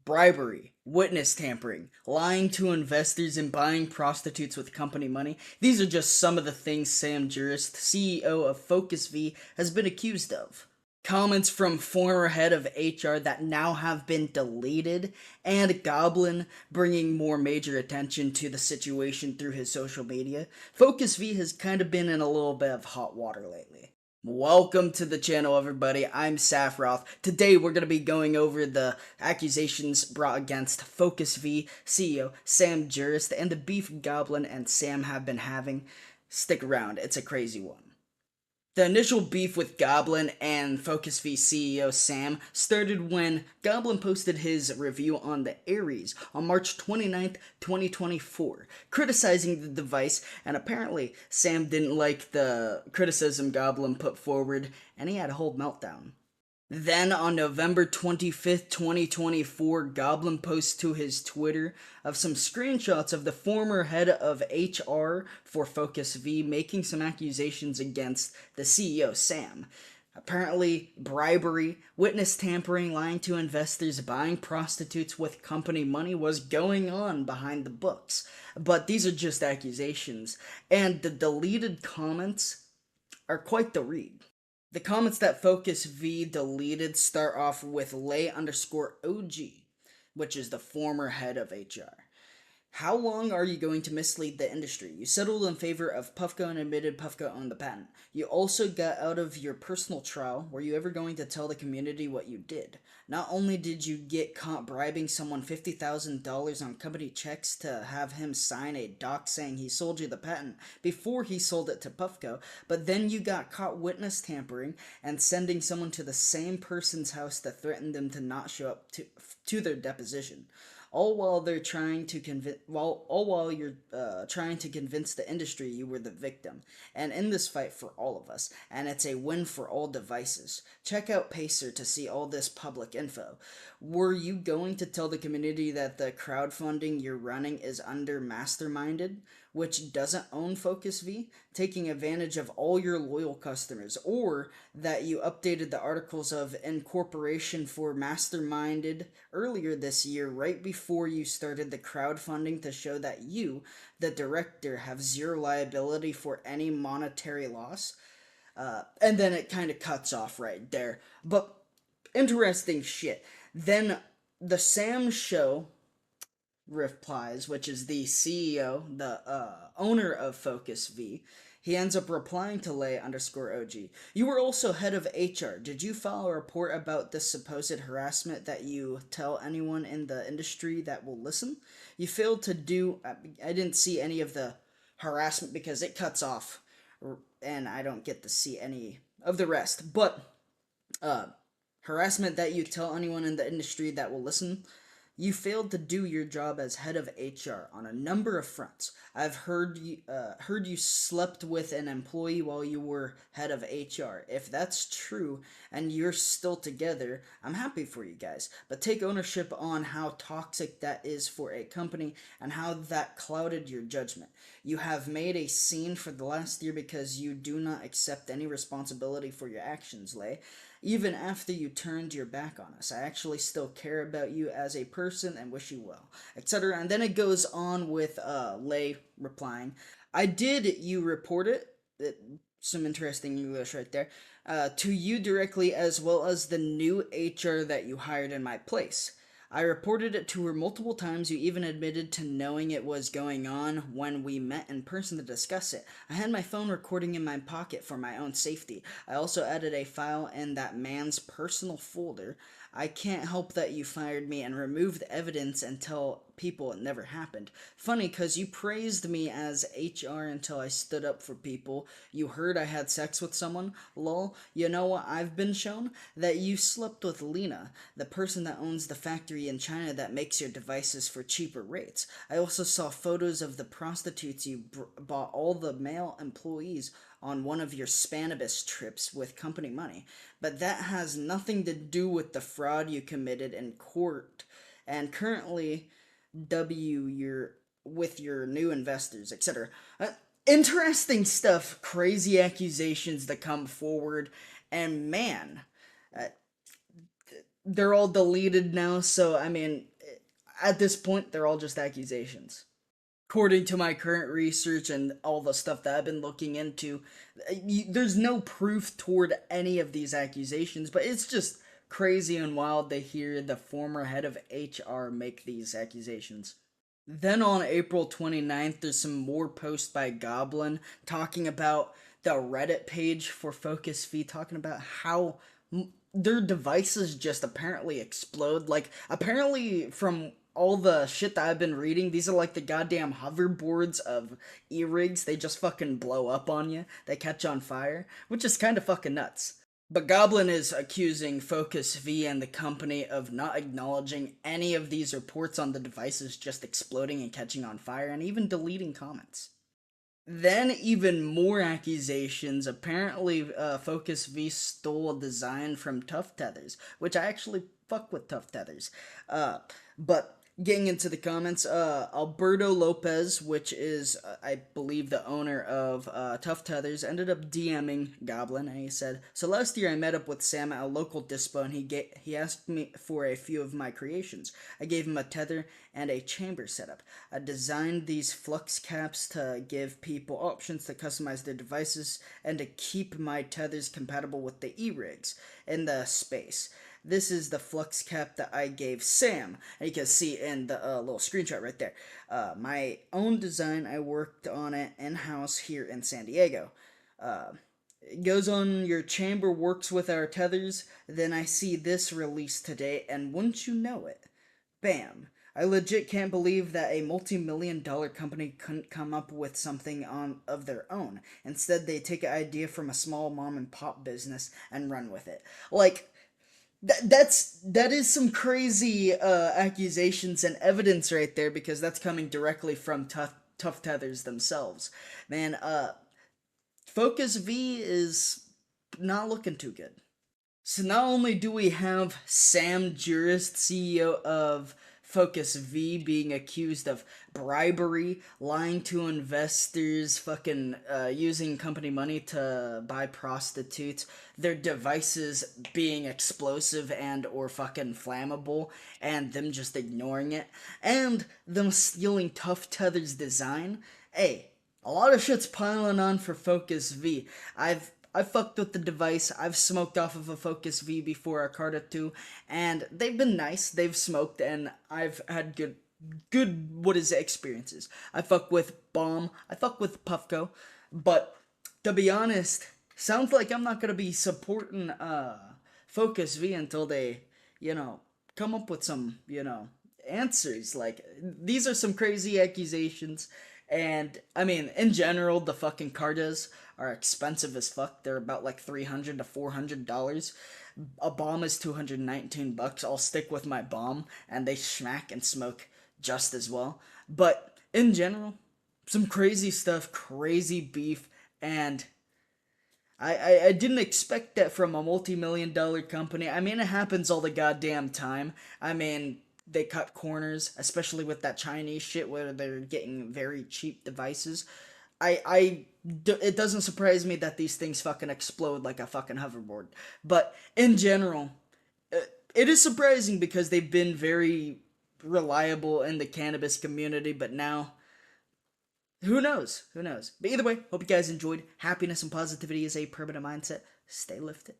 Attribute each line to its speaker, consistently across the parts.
Speaker 1: bribery, witness tampering, lying to investors, and buying prostitutes with company money. These are just some of the things Sam Jurist, CEO of Focus V, has been accused of. Comments from former head of HR that now have been deleted, and Goblin bringing more major attention to the situation through his social media. Focus V has kind of been in a little bit of hot water lately. Welcome to the channel, everybody. I'm Safroth. Today we're going to be going over the accusations brought against Focus V CEO Sam Jurist and the beef Goblin and Sam have been having. Stick around, it's a crazy one. The initial beef with Goblin and Focus V CEO Sam started when Goblin posted his review on the Aries on March 29th, 2024, criticizing the device, and apparently Sam didn't like the criticism Goblin put forward, and he had a whole meltdown. Then on November 25th, 2024, Goblin posts to his Twitter of some screenshots of the former head of HR for Focus V making some accusations against the CEO, Sam. Apparently, bribery, witness tampering, lying to investors, buying prostitutes with company money was going on behind the books. But these are just accusations, and the deleted comments are quite the read. The comments that Focus V deleted start off with Lay_OG, which is the former head of HR. How long are you going to mislead the industry? You settled in favor of Puffco and admitted Puffco owned the patent. You also got out of your personal trial. Were you ever going to tell the community what you did? Not only did you get caught bribing someone $50,000 on company checks to have him sign a doc saying he sold you the patent before he sold it to Puffco, but then you got caught witness tampering and sending someone to the same person's house to threaten them to not show up to their deposition. All while they're trying to convince, all while you're trying to convince the industry you were the victim, and in this fight for all of us, and it's a win for all devices. Check out Pacer to see all this public info. Were you going to tell the community that the crowdfunding you're running is under Masterminded, which doesn't own Focus V, taking advantage of all your loyal customers, or that you updated the articles of incorporation for Masterminded earlier this year right before you started the crowdfunding to show that you, the director, have zero liability for any monetary loss? And then it kind of cuts off right there. But interesting shit. Then the Sam Show replies, which is the CEO, the owner of Focus V. He ends up replying to Lay_OG. You were also head of HR. Did you file a report about this supposed harassment that you tell anyone in the industry that will listen? You failed to do. I didn't see any of the harassment because it cuts off, and I don't get to see any of the rest. But harassment that you tell anyone in the industry that will listen. You failed to do your job as head of HR on a number of fronts. I've heard you slept with an employee while you were head of HR. If that's true and you're still together, I'm happy for you guys. But take ownership on how toxic that is for a company and how that clouded your judgment. You have made a scene for the last year because you do not accept any responsibility for your actions, Lay. Even after you turned your back on us, I actually still care about you as a person and wish you well, etc. And then it goes on with Lay replying, I did you report it? Some interesting English right there. To you directly as well as the new HR that you hired in my place. I reported it to her multiple times. You even admitted to knowing it was going on when we met in person to discuss it. I had my phone recording in my pocket for my own safety. I also added a file in that man's personal folder. I can't help that you fired me and removed the evidence and tell people it never happened. Funny, cause you praised me as HR until I stood up for people. You heard I had sex with someone? Lol. You know what I've been shown? That you slept with Lena, the person that owns the factory in China that makes your devices for cheaper rates. I also saw photos of the prostitutes you bought all the male employees on one of your Spanibus trips with company money. But that has nothing to do with the fraud you committed in court and currently with your new investors, etc. Interesting stuff, crazy accusations that come forward, and man, they're all deleted now, so I mean, at this point, they're all just accusations. According to my current research and all the stuff that I've been looking into, there's no proof toward any of these accusations, but it's just crazy and wild to hear the former head of HR make these accusations. Then on April 29th, there's some more posts by Goblin talking about the Reddit page for Focus V, talking about how their devices just apparently explode. Like, apparently, from all the shit that I've been reading, these are like the goddamn hoverboards of e-rigs. They just fucking blow up on you. They catch on fire, which is kind of fucking nuts. But Goblin is accusing Focus V and the company of not acknowledging any of these reports on the devices just exploding and catching on fire, and even deleting comments. Then, even more accusations. Apparently, Focus V stole a design from Tough Tethers, which I actually fuck with Tough Tethers. But getting into the comments, Alberto Lopez, which is, I believe, the owner of Tough Tethers, ended up DMing Goblin, and he said, "So last year I met up with Sam at a local dispo, and he asked me for a few of my creations. I gave him a tether and a chamber setup. I designed these flux caps to give people options to customize their devices and to keep my tethers compatible with the e-rigs in the space. This is the flux cap that I gave Sam." And you can see in the little screenshot right there. My own design, I worked on it in-house here in San Diego. It goes on, "Your chamber works with our tethers." Then I see this release today, and wouldn't you know it, bam. I legit can't believe that a multi-million-dollar company couldn't come up with something of their own. Instead, they take an idea from a small mom-and-pop business and run with it. Like, that is some crazy accusations and evidence right there, because that's coming directly from Tough Tethers themselves. Man, Focus V is not looking too good. So not only do we have Sam Jurist, CEO of Focus V, being accused of bribery, lying to investors, fucking using company money to buy prostitutes, their devices being explosive and or fucking flammable, and them just ignoring it, and them stealing Tough Tether's design. Hey, a lot of shit's piling on for Focus V. I've fucked with the device. I've smoked off of a Focus V before, a Carta 2, and they've been nice. They've smoked, and I've had good experiences. I fuck with Bomb. I fuck with Puffco, but to be honest, sounds like I'm not gonna be supporting Focus V until they, come up with some, answers. Like, these are some crazy accusations. And I mean, in general, the fucking Cartas are expensive as fuck. They're about like $300 to $400. A bomb is $219. I'll stick with my bomb, and they smack and smoke just as well. But in general, some crazy stuff, crazy beef, and I didn't expect that from a multi-million-dollar company. I mean, it happens all the goddamn time. I mean, they cut corners, especially with that Chinese shit where they're getting very cheap devices. It doesn't surprise me that these things fucking explode like a fucking hoverboard. But in general, it is surprising because they've been very reliable in the cannabis community, but now, who knows? Who knows? But either way, hope you guys enjoyed. Happiness and positivity is a permanent mindset. Stay lifted.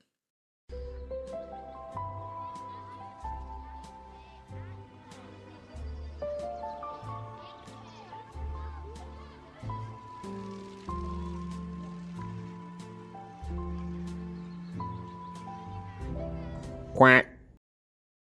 Speaker 2: Quack.